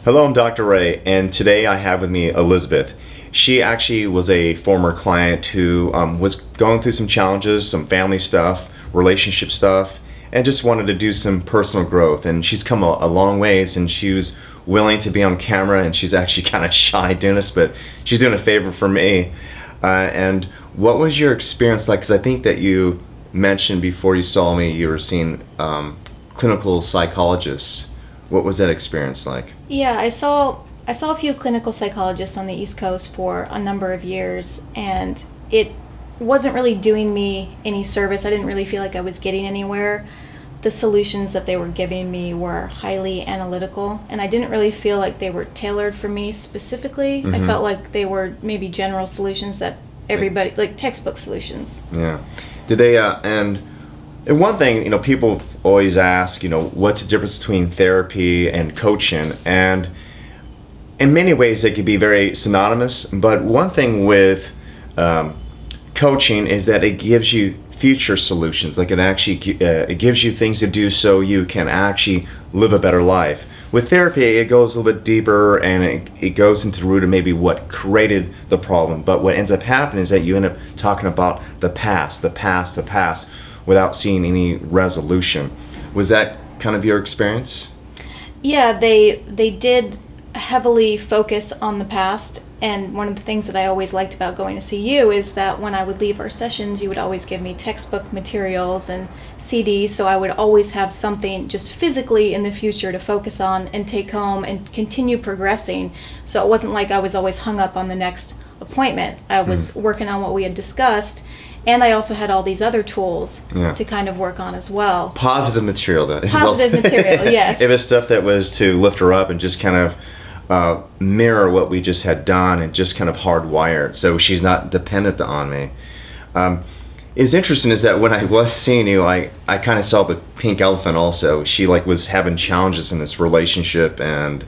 Hello, I'm Dr. Ray, and today I have with me Elizabeth. She actually was a former client who was going through some challenges, some family stuff, relationship stuff, and just wanted to do some personal growth. And she's come a long ways, and she was willing to be on camera, and she's actually kind of shy doing this, but she's doing a favor for me. And what was your experience like? Because I think that you mentioned before you saw me, you were seeing clinical psychologists. What was that experience like? Yeah, I saw a few clinical psychologists on the East Coast for a number of years, and it wasn't really doing me any service. I didn't really feel like I was getting anywhere. The solutions that they were giving me were highly analytical, and I didn't really feel like they were tailored for me specifically. I felt like they were maybe general solutions that everybody, like textbook solutions. Yeah. Did they, and one thing, people always ask, what's the difference between therapy and coaching? And in many ways they could be very synonymous, but one thing with coaching is that it gives you future solutions. Like it gives you things to do so you can actually live a better life. With therapy, it goes a little bit deeper, and it goes into the root of maybe what created the problem. But what ends up happening is that you end up talking about the past, without seeing any resolution. Was that kind of your experience? Yeah, they did heavily focus on the past, and one of the things that I always liked about going to see you is that when I would leave our sessions, you would always give me textbook materials and CDs, so I would always have something just physically in the future to focus on and take home and continue progressing. So it wasn't like I was always hung up on the next appointment. I was working on what we had discussed, and I also had all these other tools to kind of work on as well. Positive material, though. Positive material, yes. It was stuff that was to lift her up and just kind of mirror what we just had done and just kind of hardwired, so she's not dependent on me. It's interesting is that when I was seeing you, I kind of saw the pink elephant also. She was having challenges in this relationship, and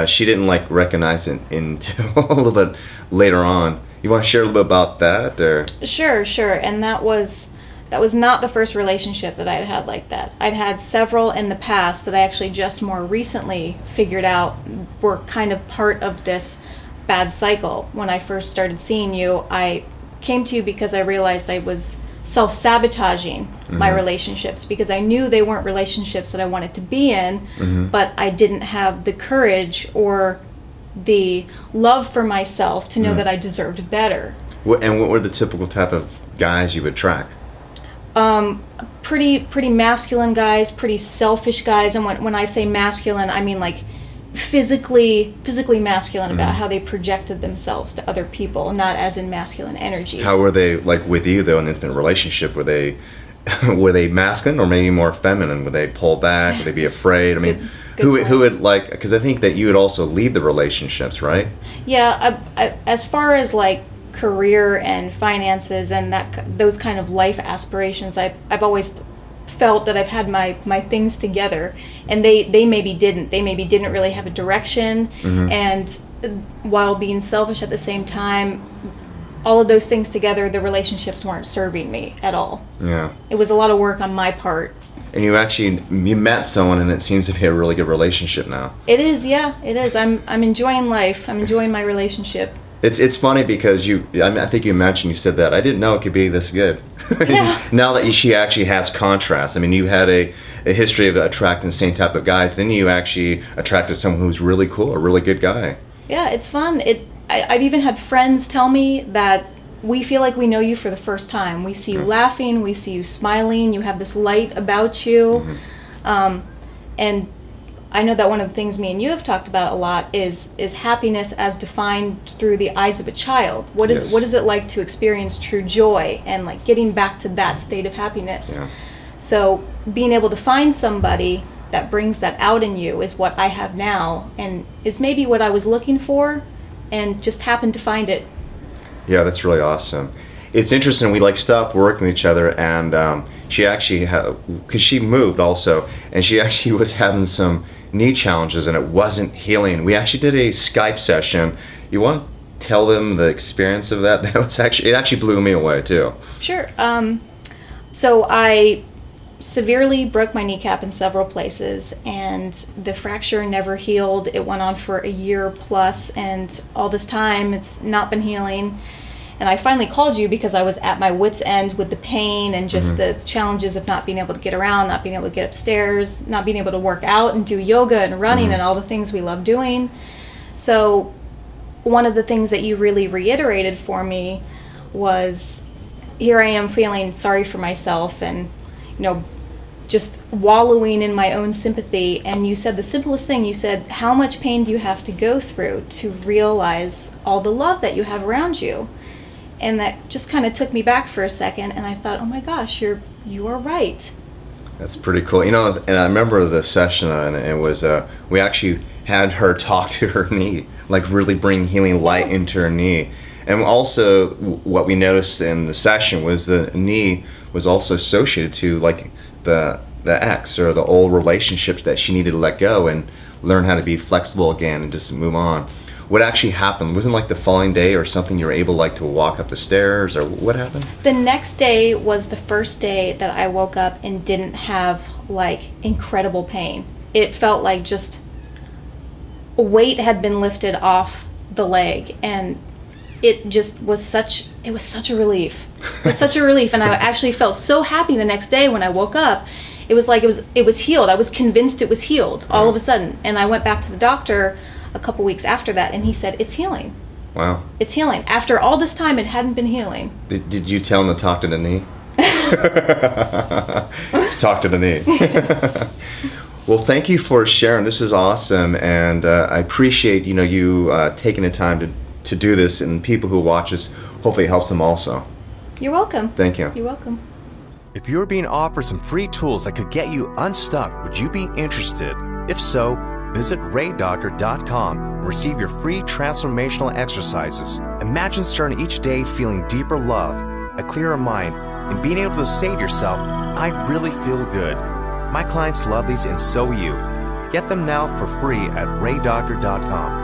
she didn't recognize it until a little bit later on. You want to share a little bit about that? Or? Sure. And that was not the first relationship that I'd had like that. I'd had several in the past that I actually just more recently figured out were kind of part of this bad cycle. When I first started seeing you, I came to you because I realized I was self-sabotaging my relationships, because I knew they weren't relationships that I wanted to be in, but I didn't have the courage or the love for myself to know that I deserved better. And what were the typical type of guys you would attract? Pretty masculine guys, pretty selfish guys, and when I say masculine, I mean physically masculine about how they projected themselves to other people, not as in masculine energy. How were they with you though in an intimate relationship? Were they masculine or maybe more feminine? Would they pull back? Would they be afraid? I mean, who would because I think that you would also lead the relationships, right? Yeah, as far as career and finances and those kind of life aspirations, I've always felt that I've had my things together, and they maybe didn't. They maybe didn't really have a direction, and while being selfish at the same time, all of those things together, the relationships weren't serving me at all. Yeah. It was a lot of work on my part. And you met someone, and it seems to be a really good relationship now. It is, yeah, it is. I'm enjoying life. I'm enjoying my relationship. It's funny because I think you said that I didn't know it could be this good. Yeah. Now that she actually has contrast. I mean, you had a history of attracting the same type of guys. Then you actually attracted someone who's really cool, a really good guy. Yeah, it's fun. I've even had friends tell me that we feel like we know you for the first time. We see you laughing, we see you smiling, you have this light about you. And I know that one of the things me and you have talked about a lot is happiness as defined through the eyes of a child. What is it like to experience true joy and getting back to that state of happiness? Yeah. So being able to find somebody that brings that out in you is what I have now, and is maybe what I was looking for and just happened to find it. Yeah, that's really awesome. It's interesting, we stopped working with each other, and she actually because she moved also, and she actually was having some knee challenges, and it wasn't healing. We actually did a Skype session. You want to tell them the experience of that? It actually blew me away too. Sure. So I severely broke my kneecap in several places, and the fracture never healed. It went on for a year plus, and all this time it's not been healing. And I finally called you because I was at my wit's end with the pain and just the challenges of not being able to get around, not being able to get upstairs, not being able to work out and do yoga and running and all the things we love doing. So one of the things that you really reiterated for me was, here I am feeling sorry for myself and, you know, just wallowing in my own sympathy. And you said the simplest thing. You said, how much pain do you have to go through to realize all the love that you have around you? And that just kind of took me back for a second, and I thought, oh my gosh, you are right. That's pretty cool. You know, and I remember the session, and it was, we actually had her talk to her knee, like really bring healing light into her knee. And also what we noticed in the session was the knee was also associated to like the ex or the old relationships that she needed to let go and learn how to be flexible again and just move on. What actually happened? Wasn't like the following day or something you were able like to walk up the stairs, or what happened? The next day was the first day that I woke up and didn't have like incredible pain. It felt like just a weight had been lifted off the leg, and it just was such a relief. It was such a relief, and I actually felt so happy the next day when I woke up. It was like it was healed. I was convinced it was healed all of a sudden, and I went back to the doctor a couple weeks after that, and he said, it's healing. Wow. It's healing. After all this time, it hadn't been healing. Did you tell him to talk to the knee? Talk to the knee. Well, thank you for sharing. This is awesome, and I appreciate you taking the time to do this, and people who watch us, hopefully it helps them also. You're welcome. Thank you. You're welcome. If you're being offered some free tools that could get you unstuck, would you be interested? If so, visit raydoctor.com and receive your free transformational exercises. Imagine starting each day feeling deeper love, a clearer mind, and being able to say to yourself, I really feel good. My clients love these, and so will you. Get them now for free at raydoctor.com.